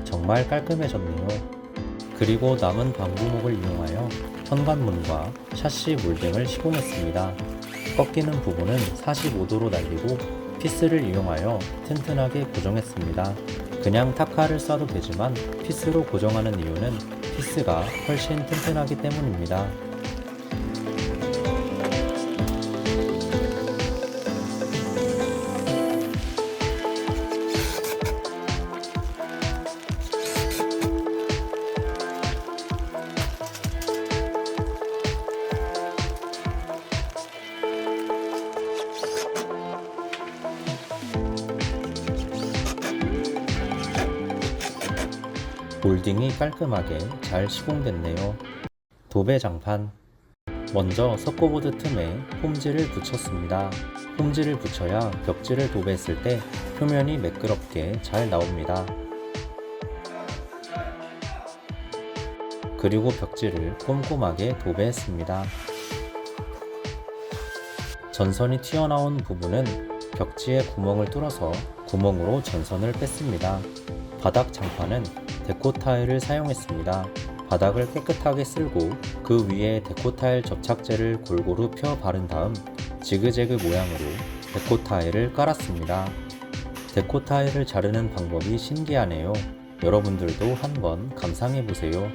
정말 깔끔해졌네요. 그리고 남은 방부목을 이용하여 현관문과 샤시 몰딩을 시공했습니다. 꺾이는 부분은 45도로 날리고 피스를 이용하여 튼튼하게 고정했습니다. 그냥 타카를 쏴도 되지만 피스로 고정하는 이유는 피스가 훨씬 튼튼하기 때문입니다. 몰딩이 깔끔하게 잘 시공됐네요. 도배 장판. 먼저 석고보드 틈에 홈질을 붙였습니다. 홈질을 붙여야 벽지를 도배했을 때 표면이 매끄럽게 잘 나옵니다. 그리고 벽지를 꼼꼼하게 도배했습니다. 전선이 튀어나온 부분은 벽지에 구멍을 뚫어서 구멍으로 전선을 뺐습니다. 바닥 장판은 데코 타일을 사용했습니다. 바닥을 깨끗하게 쓸고 그 위에 데코 타일 접착제를 골고루 펴 바른 다음 지그재그 모양으로 데코 타일을 깔았습니다. 데코 타일을 자르는 방법이 신기하네요. 여러분들도 한번 감상해보세요.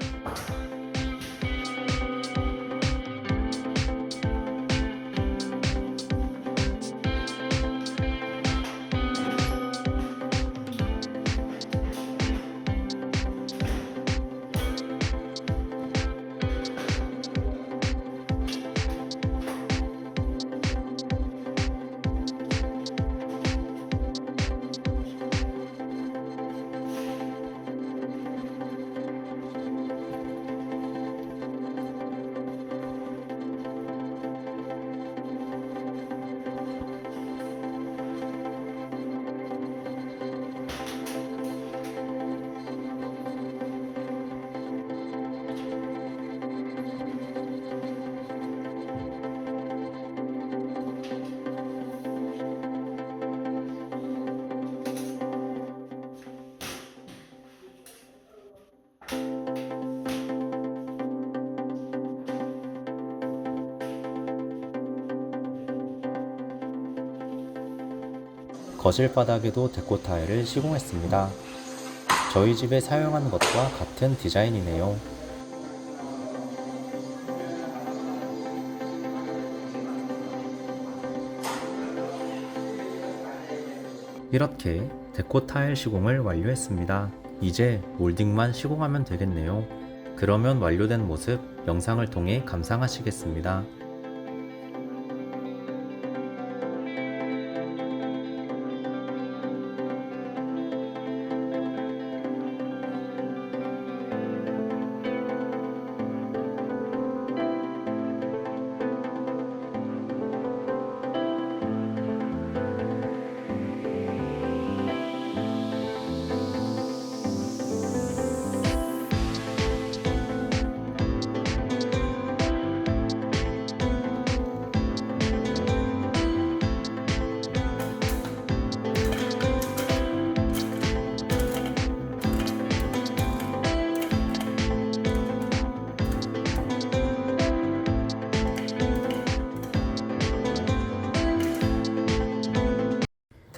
거실 바닥에도 데코 타일을 시공했습니다. 저희 집에 사용한 것과 같은 디자인이네요. 이렇게 데코 타일 시공을 완료했습니다. 이제 몰딩만 시공하면 되겠네요. 그러면 완료된 모습 영상을 통해 감상하시겠습니다.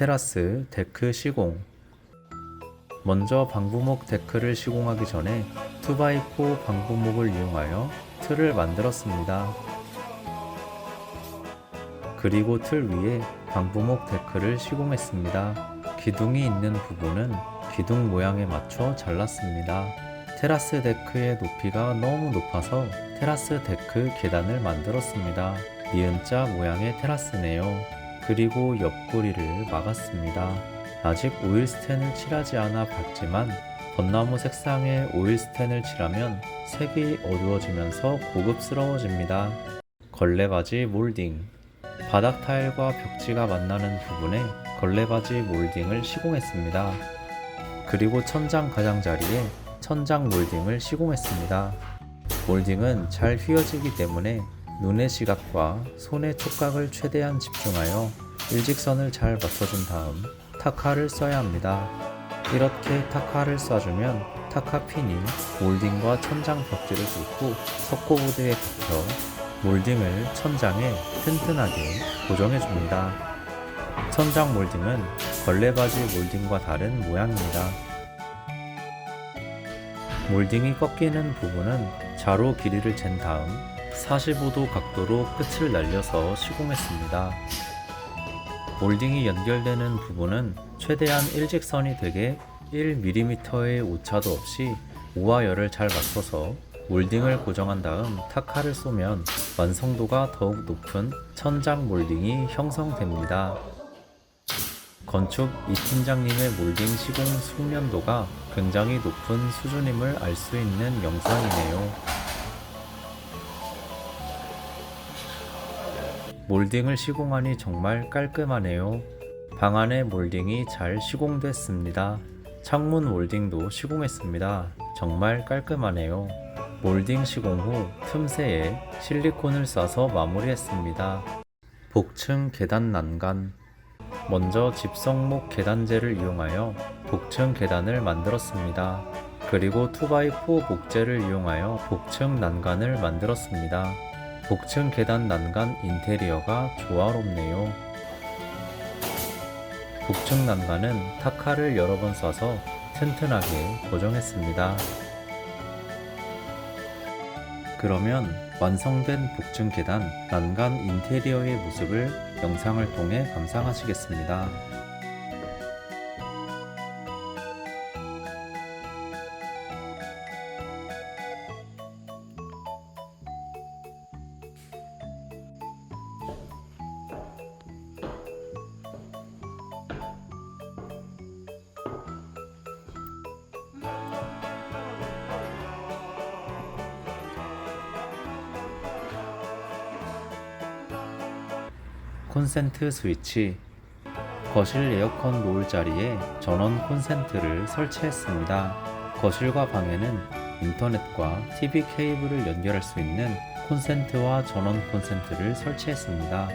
테라스 데크 시공. 먼저 방부목 데크를 시공하기 전에 2x4 방부목을 이용하여 틀을 만들었습니다. 그리고 틀 위에 방부목 데크를 시공했습니다. 기둥이 있는 부분은 기둥 모양에 맞춰 잘랐습니다. 테라스 데크의 높이가 너무 높아서 테라스 데크 계단을 만들었습니다. 니은자 모양의 테라스네요. 그리고 옆구리를 막았습니다. 아직 오일 스텐을 칠하지 않아 밝지만 벚나무 색상의 오일 스텐을 칠하면 색이 어두워지면서 고급스러워집니다. 걸레바지 몰딩. 바닥 타일과 벽지가 만나는 부분에 걸레바지 몰딩을 시공했습니다. 그리고 천장 가장자리에 천장 몰딩을 시공했습니다. 몰딩은 잘 휘어지기 때문에 눈의 시각과 손의 촉각을 최대한 집중하여 일직선을 잘 맞춰준 다음 타카를 써야 합니다. 이렇게 타카를 쏴주면 타카 핀이 몰딩과 천장 벽지를 뚫고 석고보드에 덮여 몰딩을 천장에 튼튼하게 고정해줍니다. 천장 몰딩은 걸레바지 몰딩과 다른 모양입니다. 몰딩이 꺾이는 부분은 자로 길이를 잰 다음 45도 각도로 끝을 날려서 시공했습니다. 몰딩이 연결되는 부분은 최대한 일직선이 되게 1mm의 오차도 없이 우와 열을 잘 맞춰서 몰딩을 고정한 다음 타카를 쏘면 완성도가 더욱 높은 천장 몰딩이 형성됩니다. 건축 이 팀장님의 몰딩 시공 숙련도가 굉장히 높은 수준임을 알 수 있는 영상이네요. 몰딩을 시공하니 정말 깔끔하네요. 방 안의 몰딩이 잘 시공됐습니다. 창문 몰딩도 시공했습니다. 정말 깔끔하네요. 몰딩 시공 후 틈새에 실리콘을 싸서 마무리했습니다. 복층 계단 난간. 먼저 집성목 계단재를 이용하여 복층 계단을 만들었습니다. 그리고 2x4 목재를 이용하여 복층 난간을 만들었습니다. 복층 계단 난간 인테리어가 조화롭네요. 복층 난간은 타카를 여러 번 쏴서 튼튼하게 고정했습니다. 그러면 완성된 복층 계단 난간 인테리어의 모습을 영상을 통해 감상하시겠습니다. 콘센트 스위치. 거실 에어컨 놓을 자리에 전원 콘센트를 설치했습니다. 거실과 방에는 인터넷과 TV 케이블을 연결할 수 있는 콘센트와 전원 콘센트를 설치했습니다.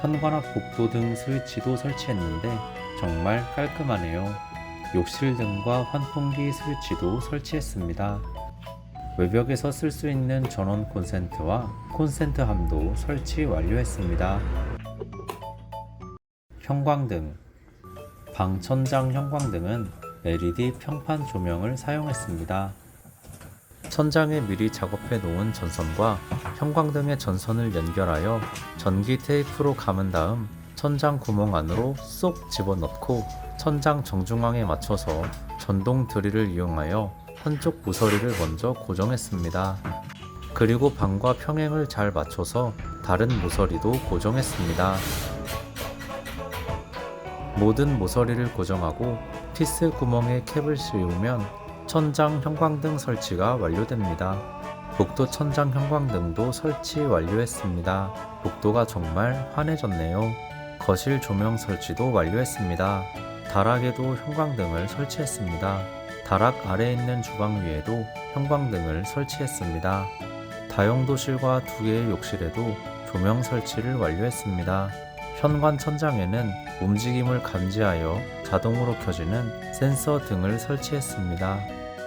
현관앞 복도 등 스위치도 설치했는데 정말 깔끔하네요. 욕실 등과 환풍기 스위치도 설치했습니다. 외벽에서 쓸 수 있는 전원 콘센트와 콘센트함도 설치 완료했습니다. 형광등. 방 천장 형광등은 LED 평판 조명을 사용했습니다. 천장에 미리 작업해 놓은 전선과 형광등의 전선을 연결하여 전기 테이프로 감은 다음 천장 구멍 안으로 쏙 집어넣고 천장 정중앙에 맞춰서 전동 드릴을 이용하여 한쪽 모서리를 먼저 고정했습니다. 그리고 방과 평행을 잘 맞춰서 다른 모서리도 고정했습니다. 모든 모서리를 고정하고 피스 구멍에 캡을 씌우면 천장 형광등 설치가 완료됩니다. 복도 천장 형광등도 설치 완료했습니다. 복도가 정말 환해졌네요. 거실 조명 설치도 완료했습니다. 다락에도 형광등을 설치했습니다. 다락 아래에 있는 주방 위에도 형광등을 설치했습니다. 다용도실과 2개의 욕실에도 조명 설치를 완료했습니다. 현관 천장에는 움직임을 감지하여 자동으로 켜지는 센서 등을 설치했습니다.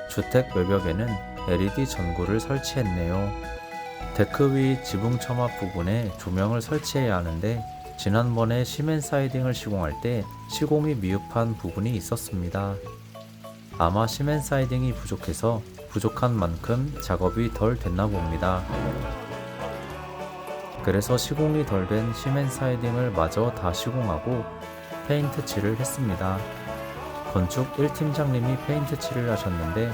주택 외벽에는 LED 전구를 설치했네요. 데크 위 지붕 처마 부분에 조명을 설치해야 하는데 지난번에 시멘 사이딩을 시공할 때 시공이 미흡한 부분이 있었습니다. 아마 시멘 사이딩이 부족해서 부족한 만큼 작업이 덜 됐나 봅니다. 그래서 시공이 덜 된 시멘 사이딩을 마저 다 시공하고 페인트 칠을 했습니다. 건축 1팀장님이 페인트 칠을 하셨는데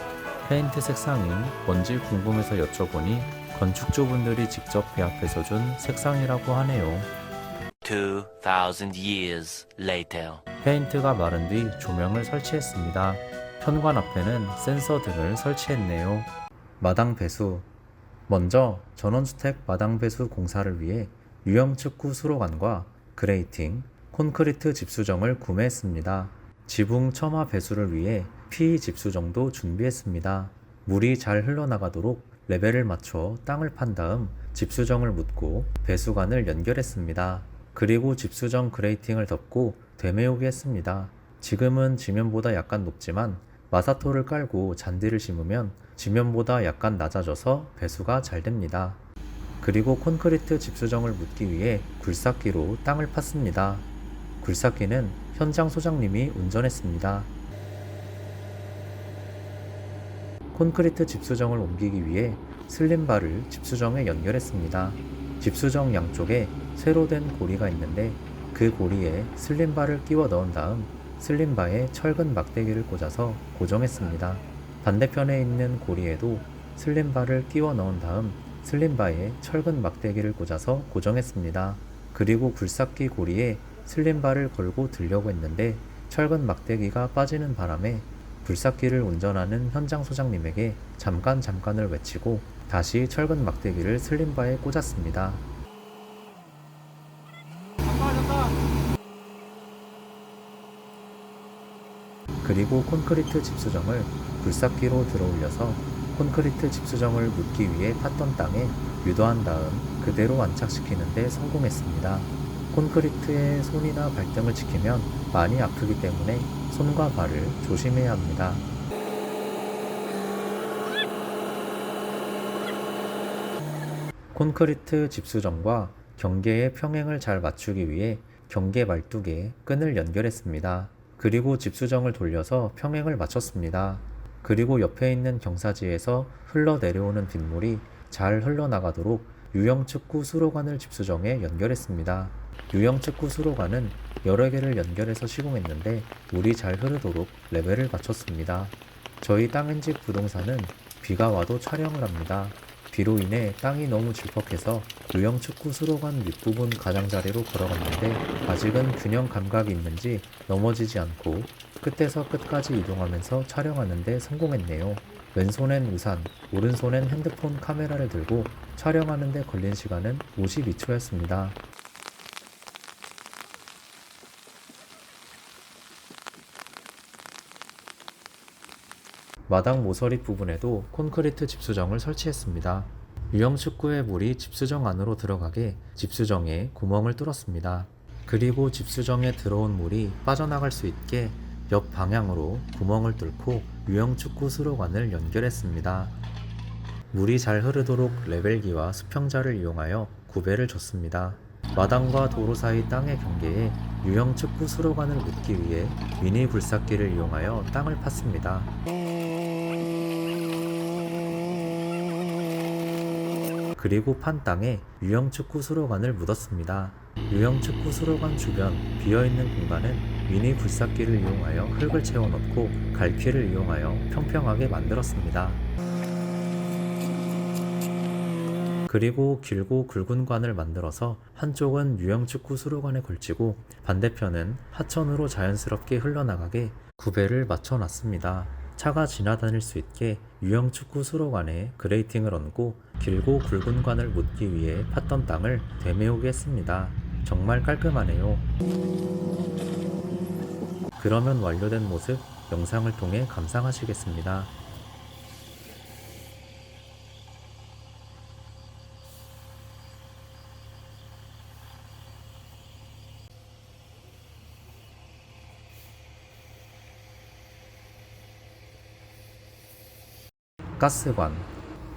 페인트 색상이 뭔지 궁금해서 여쭤보니 건축주분들이 직접 배합해서 준 색상이라고 하네요.
2,000 years later.
페인트가 마른 뒤 조명을 설치했습니다. 현관 앞에는 센서 등을 설치했네요. 마당 배수. 먼저 전원주택 마당 배수 공사를 위해 유형축구 수로관과 그레이팅, 콘크리트 집수정을 구매했습니다. 지붕 처마 배수를 위해 PE 집수정도 준비했습니다. 물이 잘 흘러나가도록 레벨을 맞춰 땅을 판 다음 집수정을 묻고 배수관을 연결했습니다. 그리고 집수정 그레이팅을 덮고 되메우기 했습니다. 지금은 지면보다 약간 높지만 마사토를 깔고 잔디를 심으면 지면보다 약간 낮아져서 배수가 잘 됩니다. 그리고 콘크리트 집수정을 묻기 위해 굴삭기로 땅을 팠습니다. 굴삭기는 현장 소장님이 운전했습니다. 콘크리트 집수정을 옮기기 위해 슬림바를 집수정에 연결했습니다. 집수정 양쪽에 세로 된 고리가 있는데 그 고리에 슬림바를 끼워 넣은 다음 슬림바에 철근 막대기를 꽂아서 고정했습니다. 반대편에 있는 고리에도 슬림바를 끼워 넣은 다음 슬림바에 철근 막대기를 꽂아서 고정했습니다. 그리고 굴삭기 고리에 슬림바를 걸고 들려고 했는데 철근 막대기가 빠지는 바람에 굴삭기를 운전하는 현장 소장님에게 잠깐을 외치고 다시 철근 막대기를 슬림바에 꽂았습니다. 그리고 콘크리트 집수정을 굴삭기로 들어올려서 콘크리트 집수정을 묻기 위해 팠던 땅에 유도한 다음 그대로 안착시키는 데 성공했습니다. 콘크리트에 손이나 발등을 지키면 많이 아프기 때문에 손과 발을 조심해야 합니다. 콘크리트 집수정과 경계의 평행을 잘 맞추기 위해 경계 말뚝에 끈을 연결했습니다. 그리고 집수정을 돌려서 평행을 맞췄습니다. 그리고 옆에 있는 경사지에서 흘러내려오는 빗물이 잘 흘러나가도록 유형축구 수로관을 집수정에 연결했습니다. 유형축구 수로관은 여러 개를 연결해서 시공했는데 물이 잘 흐르도록 레벨을 맞췄습니다. 저희 땅엔집 부동산은 비가 와도 촬영을 합니다. 비로 인해 땅이 너무 질퍽해서 유형축구 수로관 윗부분 가장자리로 걸어갔는데 아직은 균형 감각이 있는지 넘어지지 않고 끝에서 끝까지 이동하면서 촬영하는 데 성공했네요. 왼손엔 우산, 오른손엔 핸드폰 카메라를 들고 촬영하는 데 걸린 시간은 52초였습니다. 마당 모서리 부분에도 콘크리트 집수정을 설치했습니다. 유형축구의 물이 집수정 안으로 들어가게 집수정에 구멍을 뚫었습니다. 그리고 집수정에 들어온 물이 빠져나갈 수 있게 옆 방향으로 구멍을 뚫고 유형축구 수로관을 연결했습니다. 물이 잘 흐르도록 레벨기와 수평자를 이용하여 구배를 줬습니다. 마당과 도로 사이 땅의 경계에 유형축구 수로관을 묻기 위해 미니 굴삭기를 이용하여 땅을 팠습니다. 그리고 판 땅에 유형축구 수로관을 묻었습니다. 유형축구 수로관 주변 비어있는 공간은 미니 굴삭기를 이용하여 흙을 채워넣고 갈퀴를 이용하여 평평하게 만들었습니다. 그리고 길고 굵은 관을 만들어서 한쪽은 유형축구 수로관에 걸치고 반대편은 하천으로 자연스럽게 흘러나가게 구배를 맞춰놨습니다. 차가 지나다닐 수 있게 유형축구 수로관에 그레이팅을 얹고 길고 굵은 관을 묻기 위해 팠던 땅을 되메우게 했습니다. 정말 깔끔하네요. 그러면 완료된 모습 영상을 통해 감상하시겠습니다. 가스관.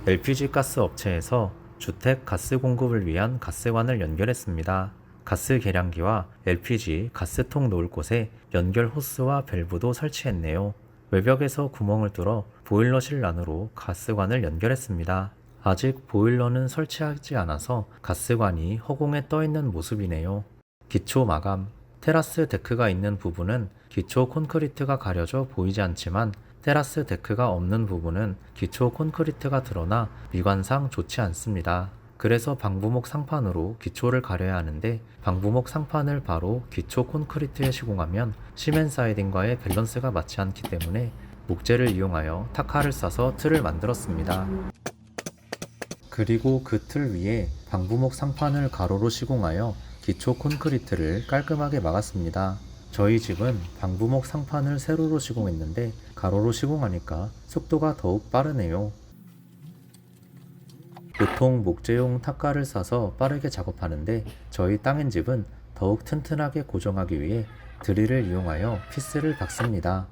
LPG 가스 업체에서 주택 가스 공급을 위한 가스관을 연결했습니다. 가스 계량기와 LPG 가스통 놓을 곳에 연결 호스와 밸브도 설치했네요. 외벽에서 구멍을 뚫어 보일러실 안으로 가스관을 연결했습니다. 아직 보일러는 설치하지 않아서 가스관이 허공에 떠있는 모습이네요. 기초 마감. 테라스 데크가 있는 부분은 기초 콘크리트가 가려져 보이지 않지만 테라스 데크가 없는 부분은 기초 콘크리트가 드러나 미관상 좋지 않습니다. 그래서 방부목 상판으로 기초를 가려야 하는데 방부목 상판을 바로 기초 콘크리트에 시공하면 시멘 사이딩과의 밸런스가 맞지 않기 때문에 목재를 이용하여 타카를 싸서 틀을 만들었습니다. 그리고 그 틀 위에 방부목 상판을 가로로 시공하여 기초 콘크리트를 깔끔하게 막았습니다. 저희 집은 방부목 상판을 세로로 시공했는데 가로로 시공하니까 속도가 더욱 빠르네요. 보통 목재용 탁가를 싸서 빠르게 작업하는데 저희 땅엔집은 더욱 튼튼하게 고정하기 위해 드릴을 이용하여 피스를 박습니다.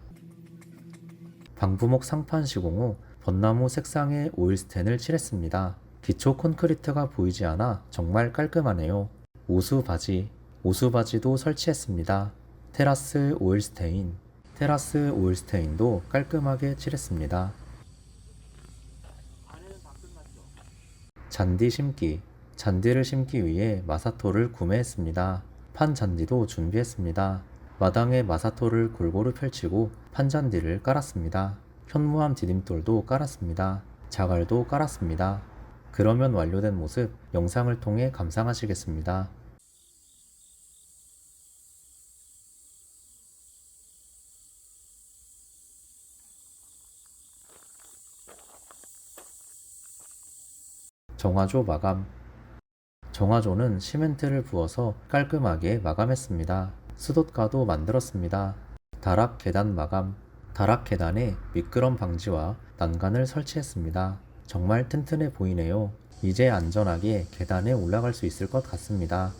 방부목 상판 시공 후 벚나무 색상의 오일스텐을 칠했습니다. 기초 콘크리트가 보이지 않아 정말 깔끔하네요. 오수 바지. 오수바지도 설치했습니다. 테라스 오일스테인도 깔끔하게 칠했습니다. 잔디를 심기 위해 마사토를 구매했습니다. 판잔디도 준비했습니다. 마당에 마사토를 골고루 펼치고 판잔디를 깔았습니다. 현무암 디딤돌도 깔았습니다. 자갈도 깔았습니다. 그러면 완료된 모습 영상을 통해 감상하시겠습니다. 정화조 마감. 정화조는 시멘트를 부어서 깔끔하게 마감했습니다. 수도가도 만들었습니다. 다락 계단 마감. 다락 계단에 미끄럼 방지와 난간을 설치했습니다. 정말 튼튼해 보이네요. 이제 안전하게 계단에 올라갈 수 있을 것 같습니다.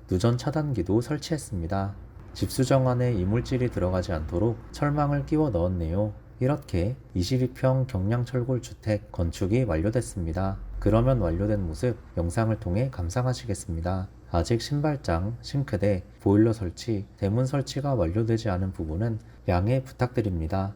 누전 차단기도 설치했습니다. 집수정 안에 이물질이 들어가지 않도록 철망을 끼워 넣었네요. 이렇게 22평 경량철골 주택 건축이 완료됐습니다. 그러면 완료된 모습 영상을 통해 감상하시겠습니다. 아직 신발장, 싱크대, 보일러 설치, 대문 설치가 완료되지 않은 부분은 양해 부탁드립니다.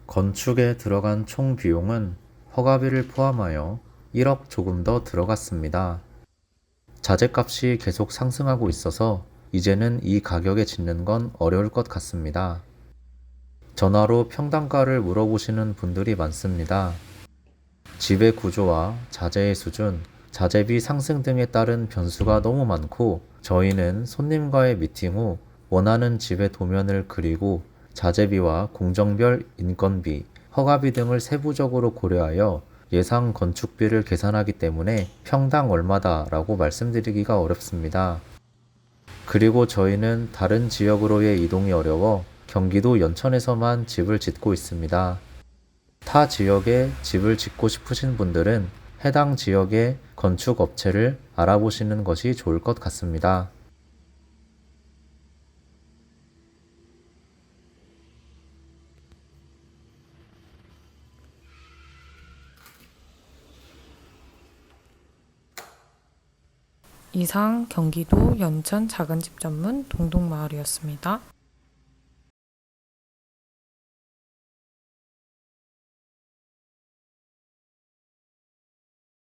건축에 들어간 총 비용은 허가비를 포함하여 1억 조금 더 들어갔습니다. 자재값이 계속 상승하고 있어서 이제는 이 가격에 짓는 건 어려울 것 같습니다. 전화로 평당가를 물어보시는 분들이 많습니다. 집의 구조와 자재의 수준, 자재비 상승 등에 따른 변수가 너무 많고 저희는 손님과의 미팅 후 원하는 집의 도면을 그리고 자재비와 공정별 인건비, 허가비 등을 세부적으로 고려하여 예상 건축비를 계산하기 때문에 평당 얼마다 라고 말씀드리기가 어렵습니다. 그리고 저희는 다른 지역으로의 이동이 어려워 경기도 연천에서만 집을 짓고 있습니다. 타 지역에 집을 짓고 싶으신 분들은 해당 지역의 건축 업체를 알아보시는 것이 좋을 것 같습니다.
이상 경기도 연천 작은 집 전문 동동마을이었습니다.